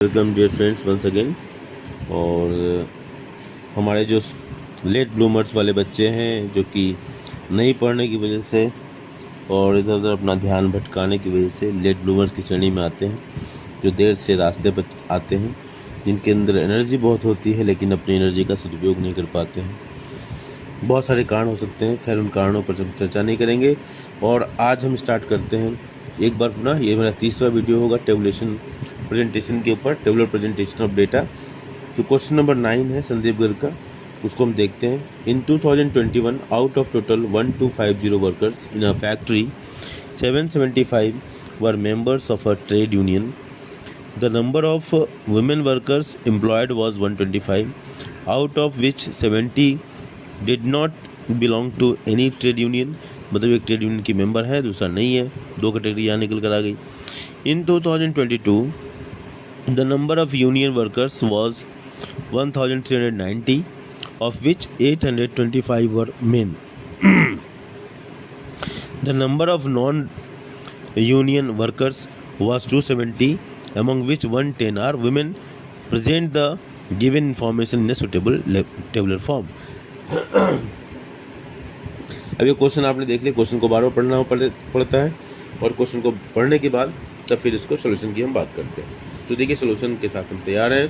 Welcome dear friends once again. और हमारे जो लेट ब्लूमर्स वाले बच्चे हैं जो कि नहीं पढ़ने की वजह से और इधर उधर अपना ध्यान भटकाने की वजह से लेट ब्लूमर्स की श्रेणी में आते हैं, जो देर से रास्ते पर आते हैं, जिनके अंदर एनर्जी बहुत होती है लेकिन अपनी एनर्जी का सदुपयोग नहीं कर पाते हैं। बहुत सारे कारण हो सकते हैं, खैर उन कारणों पर हम चर्चा नहीं करेंगे। और आज हम स्टार्ट करते हैं एक बार पुनः। ये मेरा तीसरा वीडियो होगा टेबुलेशन प्रेजेंटेशन के ऊपर, टेबुलर प्रेजेंटेशन ऑफ डेटा। जो क्वेश्चन नंबर 9 है संदीप गर्ग का, उसको हम देखते हैं। In 2021 out of total 1250 workers in a factory 775 were members of a trade union. The number of women workers employed was 125, out of which 70 did not belong to any trade union. मतलब एक trade union की member है, दूसरा नहीं है। दो category यहाँ निकल कर आ गई। इन 2022 the number of union workers was 1390, of which 825 were men. The number of non-union workers was 270, among which 110 are women. Present the given information in a suitable tabular form. अब ये क्वेश्चन आपने देख लिया। Question को बार बार पढ़ना पड़ता है और क्वेश्चन को पढ़ने के बाद तब फिर इसको सोल्यूशन की हम बात करते हैं। तो देखिए सोल्यूशन के साथ हम तैयार हैं।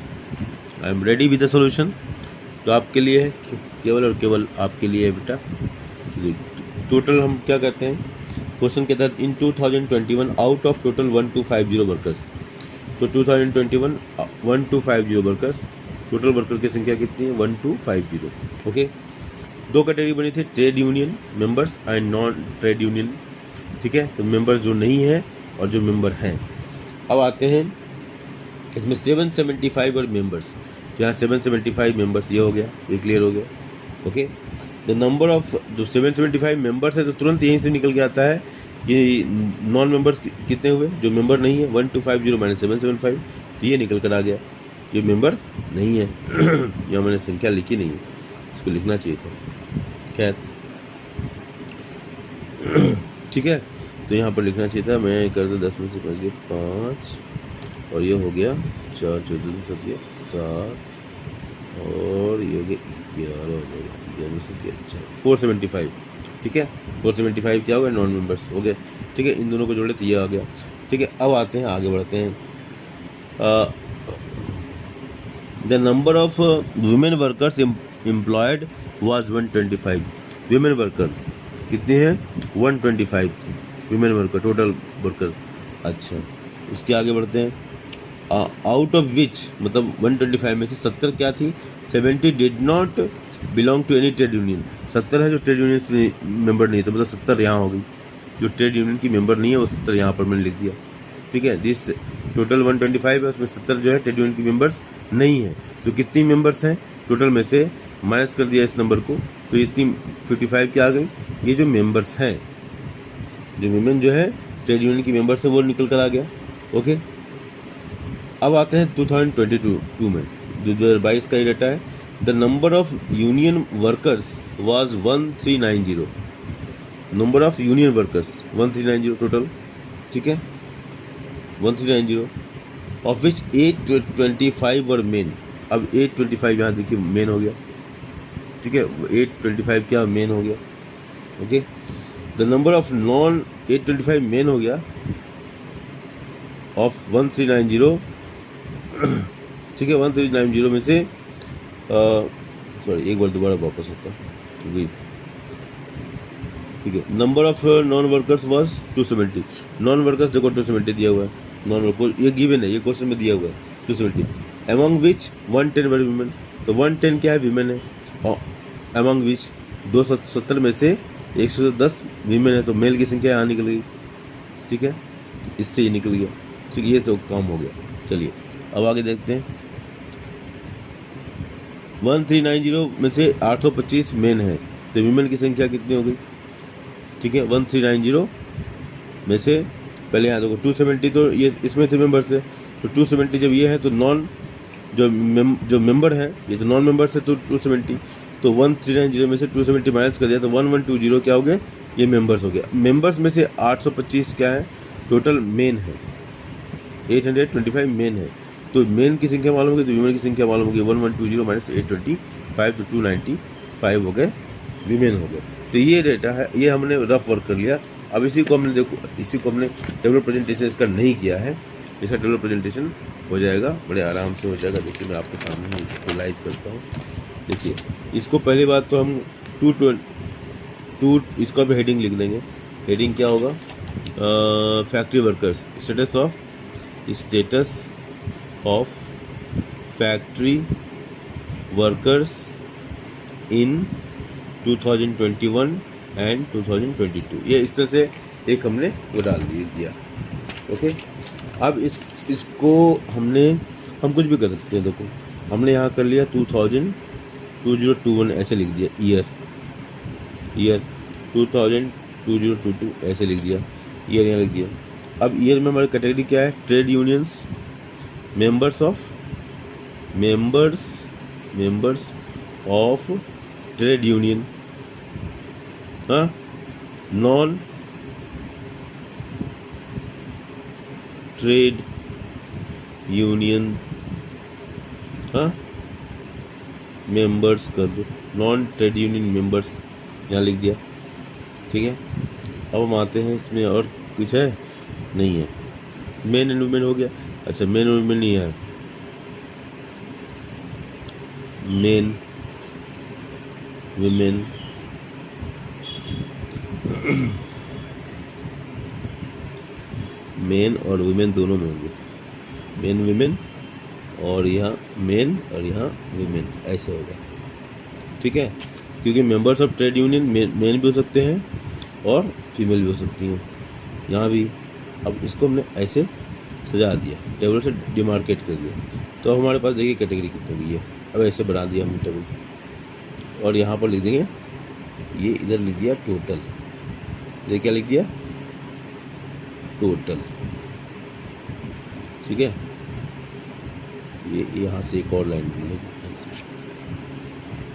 I am ready with the solution. तो आपके लिए है, केवल और केवल आपके लिए है बेटा। टोटल हम क्या कहते हैं क्वेश्चन के तहत, इन 2021 आउट ऑफ टोटल 1250 वर्कर्स। तो 2021 1250 वर्कर्स, टोटल वर्कर की संख्या कितनी है 1250। ओके, दो कैटेगरी बनी थी, trade union members and non trade union. ठीक है, तो मेंबर्स जो नहीं है और जो मेंबर हैं। अब आते हैं इसमें 775 और मेंबर्स। यहाँ 775 मेंबर्स, ये हो गया, ये क्लियर हो गया। ओके, द नंबर ऑफ जो 775 मेंबर्स है तो तुरंत यहीं से निकल के आता है कि नॉन मेंबर्स कितने हुए, जो मेंबर नहीं है 1250 माइनस 775, तो ये निकल कर आ गया, ये मेंबर नहीं है। यहाँ मैंने संख्या लिखी नहीं है, इसको लिखना चाहिए था, खैर ठीक है। तो यहाँ पर लिखना चाहिए था, मैं कर दूँ 10 में से 5 5 और ये हो गया 4 14 7 7 और ये हो गया 11 हो गया 11 से 475। ठीक है, 475 क्या हो गया, नॉन मेंबर्स हो गए। ठीक है, इन दोनों को जोड़े तो ये आ गया। ठीक है, अब आते हैं, आगे बढ़ते हैं। The number of women workers employed was 125। Women worker कितने हैं 125 वुमेन वर्कर, टोटल वर्कर। अच्छा, उसके आगे बढ़ते हैं। आउट ऑफ विच, मतलब 125 में से 70 क्या थी, 70 did not belong to any trade union. 70 है जो ट्रेड यूनियन से मेंबर नहीं है, तो मतलब 70 यहाँ हो गई। जो ट्रेड यूनियन की मेंबर नहीं है वो 70 यहाँ पर मैंने लिख दिया। ठीक है, दिस टोटल 125 है, उसमें 70 जो है ट्रेड यूनियन की मेंबर्स नहीं है। तो कितनी मेंबर्स हैं टोटल में से माइनस कर दिया इस नंबर को, तो इतनी 55 क्या आ गई। ये जो मेंबर्स हैं, जो विमेन जो है ट्रेड यूनियन की मेंबर्स है, वो निकल कर आ गया। ओके, अब आते हैं 2022 में, 2022 का ही डाटा है। The number of union workers was 1390। Number of union workers 1390 total. ठीक है, 1390, ऑफ विच 825 वर मेन। अब 825 यहाँ देखिए मेन हो गया। ठीक है, 825 क्या मेन हो गया। Okay, the number of non 825 main हो गया ऑफ 1390। ठीक है, 1390 में से सॉरी एक बार दोबारा वापस होता है। ठीक है, number of non workers was 270। Non workers देखो 270 दिया हुआ है, नॉन वर्कर ये गिवन है, ये क्वेश्चन में दिया हुआ है 270। एमंग विच 110 वर वीमेन। तो 110 क्या है, वीमेन है। और एमंग विच 270 में से 110 वीमेन है, तो मेल की संख्या यहाँ निकल गई। ठीक है, इससे ये निकल गया। ठीक है, ये तो काम हो गया। चलिए अब आगे देखते हैं। 1390 में से 825 मेन है, तो वीमेन की संख्या कितनी हो गई। ठीक है, 1390 में से पहले यहाँ देखो 270, तो ये इसमें थे मेंबर्स है, तो 270 जब ये है तो नॉन जो मेंबर है, ये तो नॉन मेंबर्स है, तो 270, तो 1390 में से 270 माइनस कर दिया तो 1120 क्या हो गया, ये मेंबर्स हो गया। मेंबर्स में से 825 क्या है, टोटल मेन है, 825 मेन है। तो मेन की संख्या मालूम होगी तो वीमेन की संख्या मालूम होगी, 1120 माइनस 825 तो 295 हो गए वीमेन हो गए। तो ये डेटा है, ये हमने रफ वर्क कर लिया। अब इसी को हमने देखो, इसी को हमने टेबल प्रेजेंटेशन इसका नहीं किया है, इसका टेबल प्रेजेंटेशन हो जाएगा, बड़े आराम से हो जाएगा। देखिए मैं आपके सामने ही इसको लाइव करता हूँ। देखिए इसको पहली बात तो हम टू इसका भी हेडिंग लिख देंगे। हेडिंग क्या होगा, factory workers, status of factory workers in 2021 and 2022, ये इस तरह से एक हमने वो डाल दिया। ओके, अब इसको हम कुछ भी कर सकते हैं। देखो हमने यहाँ कर लिया 2021 ऐसे लिख दिया, ईयर 2022 ऐसे लिख दिया, ईयर यहाँ लिख दिया। अब ईयर में हमारी कैटेगरी क्या है, trade unions, members of trade union, हाँ, नॉन ट्रेड यूनियन, हाँ, मेंबर्स कर दो, नॉन ट्रेड यूनियन मेंबर्स यहाँ लिख दिया। ठीक है, अब हम आते हैं इसमें, और कुछ है नहीं है, मेन एंड वुमेन हो गया। अच्छा मेन और वुमेन नहीं है, मेन वुमेन मेन और वुमेन दोनों में होंगे, मेन वुमेन और यहाँ मेन और यहाँ वुमेन ऐसे होगा। ठीक है, क्योंकि members of trade union main भी हो सकते हैं और फीमेल भी हो सकती हैं, यहाँ भी। अब इसको हमने ऐसे सजा दिया, टेबल से डिमार्केट कर दिया, तो हमारे पास देखिए कैटेगरी कितनी हुई है। अब ऐसे बना दिया हमने टेबल, और यहाँ पर लिख देंगे, ये इधर लिख दिया टोटल, ये क्या लिख दिया, टोटल। ठीक है, ये यहाँ से एक और लाइन दी है।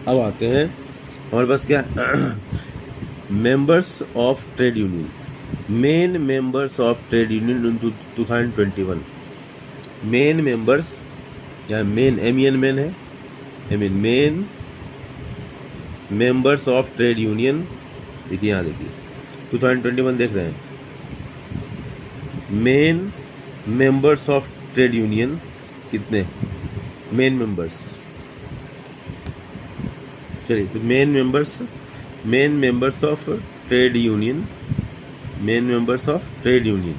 अब आते हैं हमारे पास क्या, members of trade union, men members of trade union in 2021, main members, या मेन MEN मेन है, men members of trade union. देखिए यहाँ देखिए 2021 देख रहे हैं, main members of trade union कितने, मेन मेंबर्स, चलिए तो men members of trade union, men members of trade union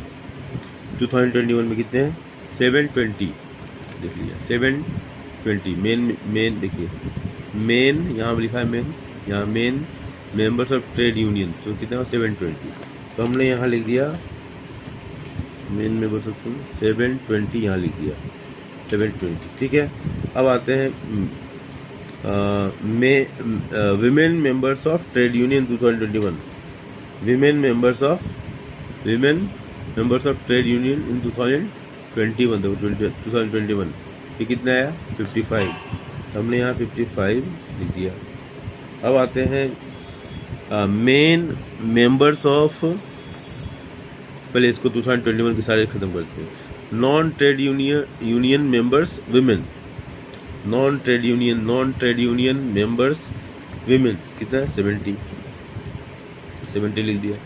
2021 में कितने हैं, 720, देख लीजिए 720 मेन देखिए, मेन यहाँ लिखा है मेन, यहाँ main members of trade union, तो कितना है 720, तो हमने यहाँ लिख दिया मेन मेंबर्स ऑफ 720, यहाँ लिख दिया 720। ठीक है, अब आते हैं women members of trade union 2021, women members of trade union in 2021, ये कितना आया 55, हमने यहाँ 55 लिख दिया। अब आते हैं मेन मेंबर्स ऑफ, पहले इसको 2021 के सारे ख़त्म करते हैं, non trade union members women, non trade union members women कितना है 70 लिख दिया।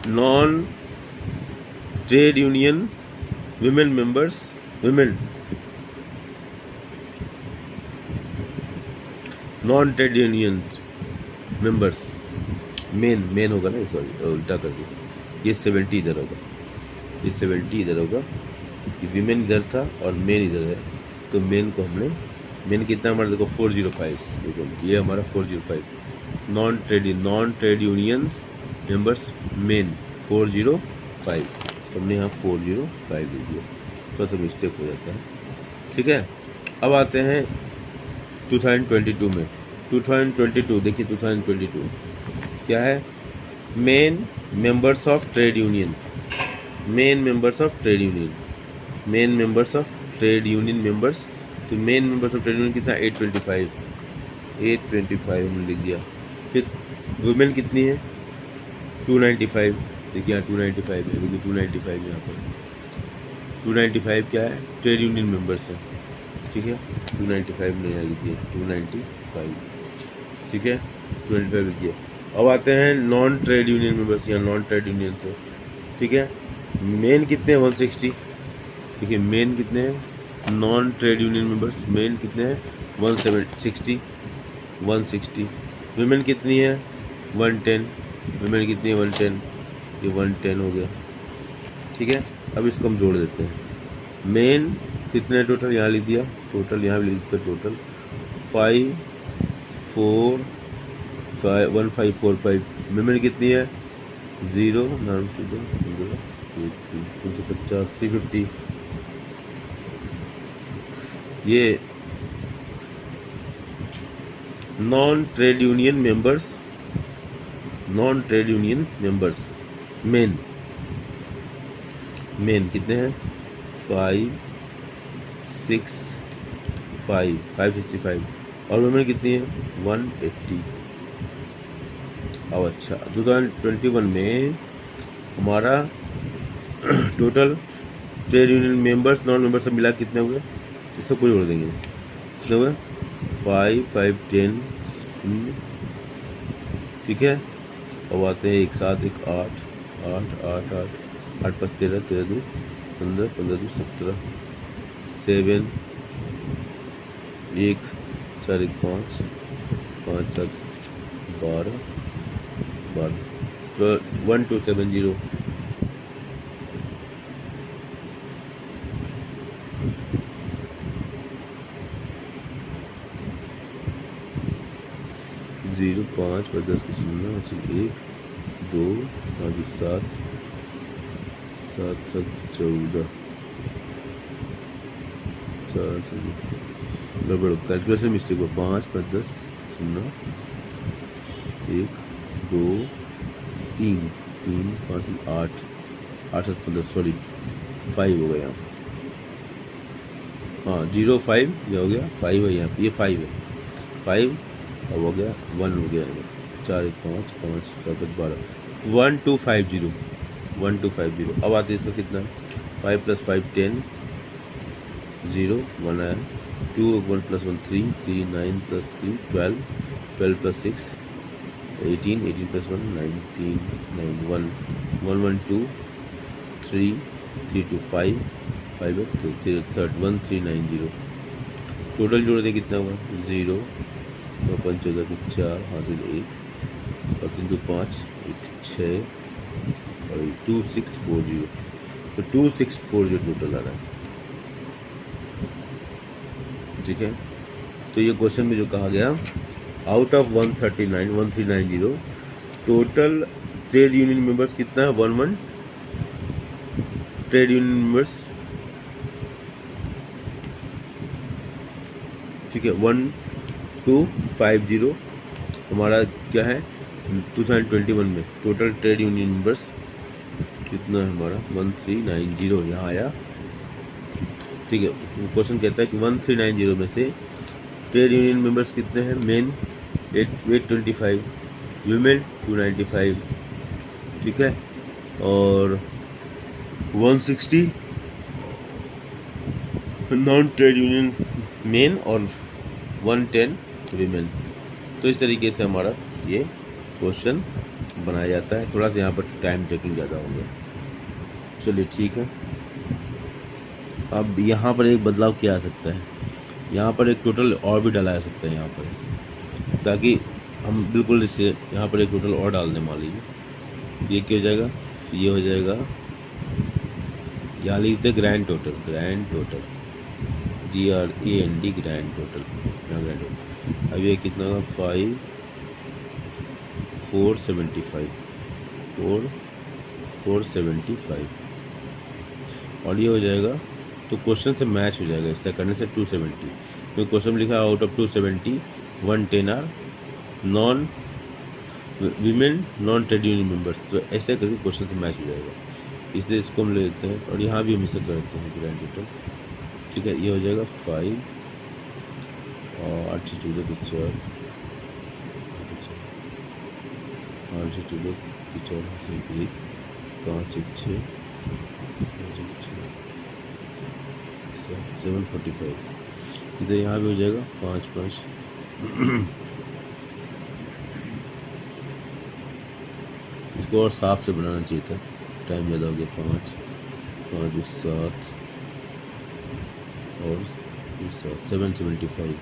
Non trade union women members, women non trade union members, main होगा ना, सॉरी उल्टा कर दिया, ये 70 इधर होगा, ये 70 इधर होगा, ये विमेन इधर था और मेन इधर है, तो मेन को हमने, मेन कितना हमारा देखो 405, देखो ये हमारा 405, non trade unions members main 405, तो हमने यहाँ 405 दे दिया, थोड़ा सा मिस्टेक हो जाता है। ठीक है, अब आते हैं 2022 में, 2022 देखिए 2022 क्या है, men members of trade union, men members of trade union members, तो men members of trade union कितना 825 हमने लिख दिया। फिर वुमेन कितनी है 295, देखिए यहाँ 295 है, देखिए 295 यहाँ पर 295 क्या है, ट्रेड यूनियन मेंबर्स है, ठीक है। 295 नहीं आ लिखिए, 295, ठीक है, 295 लिखिए। अब आते हैं नॉन ट्रेड यूनियन मेंबर्स या नॉन ट्रेड यूनियन से, ठीक है। मेन कितने हैं, 160, ठीक है। मेन कितने हैं, non trade union members main कितने हैं, 160, 160। विमेन कितनी है, 110, विमेन कितनी है, 110, ये 110 हो गया, ठीक है। अब इसको हम जोड़ देते हैं। मेन कितने टोटल, यहाँ लिख दिया टोटल, यहाँ भी लिख दिया टोटल, 5 4 5 1545। विमेन कितनी है, 0 9 250 350। ये non trade union members, non trade union members main, main कितने हैं, 5 6 5 565, और वुमेन कितनी है, 180। अब अच्छा 2021 में हमारा total trade union members non members सब मिला कितने हुए, इसको कोई जोड़ देंगे, कितने हुए, 5 5 10, ठीक है। अब आते हैं एक साथ, एक 8 8 8 8 8 5 13 13 2 15 15 2 17 7 1 4 1 5 5 7 12 12 1270। जीरो 5 5 10 की 0 1 2 5 7 7 7 14 गड़बड़, कैलकुलेशन मिस्टेक हुआ, 5 5 10 0 1 2 3 3 5 8 8 7 15, सॉरी 5 हो गया यहाँ पर, हाँ 0 5 ये हो गया, 5 है यहाँ पे, ये 5 है, 5 अब हो गया, 1 हो गया, 4 1 5 5 4 5 12 1250 1250। अब आते हैं इसका कितना, 5 + 5 10 0 1 है, 2 1 + 1 3 3 9 + 3 12 12 + 6 18 18 + 1 19 9 1 1 1 2 3 3 2 5 5 3 1390। टोटल जोड़ दें कितना हुआ, 0 9 5 14 की 4 हासिल 1 और 3 2 5 8 6 और 2640, तो 2640 टोटल आ रहा है, ठीक है। तो ये क्वेश्चन में जो कहा गया, out of 139 1390 total trade union members कितना है, 11 ट्रेड यूनियन मेंबर्स, ठीक है। 1250 हमारा क्या है, 2021 में टोटल ट्रेड यूनियन मेंबर्स कितना है हमारा, 1390 यहाँ आया, ठीक है। क्वेश्चन कहता है कि 1390 में से ट्रेड यूनियन मेंबर्स कितने हैं, मेन 825, वुमेन 295, ठीक है, और 160 नॉन ट्रेड यूनियन मेन और 110 वीमेन। तो इस तरीके से हमारा ये क्वेश्चन बनाया जाता है। थोड़ा सा यहाँ पर टाइम टेकिंग ज़्यादा हो गया, चलिए ठीक है। अब यहाँ पर एक बदलाव किया जा सकता है, यहाँ पर एक टोटल और भी डाला जा सकता है यहाँ पर ऐसे, ताकि हम बिल्कुल इससे यहाँ पर एक टोटल और डाल दें। मान लीजिए ये क्या हो जाएगा, ये हो जाएगा, यहाँ लिखते grand total, grand total GRAND grand total, यहाँ ग्रैंड टोटल। अब ये कितना होगा, 5 475 475 और ये हो जाएगा, तो क्वेश्चन से मैच हो जाएगा इससे करने से 270, तो क्वेश्चन लिखा है out of 270 110 are non women non trade union members, तो ऐसे करके क्वेश्चन से मैच हो जाएगा, इसलिए इसको हम ले लेते हैं। और यहाँ भी हम इसे करते हैं ग्रैंड टोटल, ठीक है। ये हो जाएगा 5 और 8 14 की 4 8 14 की 4 1 5 1 6 5 1 6 7:45 इधर यहाँ भी हो जाएगा 5 इसको और साफ से बनाना चाहिए था, टाइम ज़्यादा हो गया। 5 7 और 7:75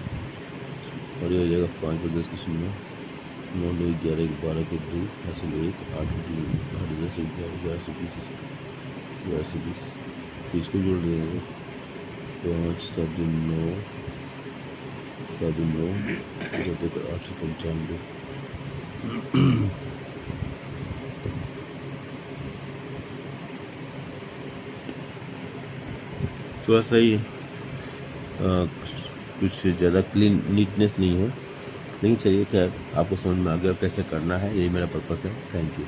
और ये हो जाएगा 5 10 की 0 9 2 11 12 के 2 हासिल 1 8 8 10 11 11 से 20 11 से 20 इसको जोड़ देंगे 5 7 9 7 9 895 थोड़ा सा ही कुछ ज़्यादा क्लीन नीटनेस नहीं है, लेकिन चलिए खैर आपको समझ में आ गया कैसे करना है, यही मेरा पर्पस है। Thank you.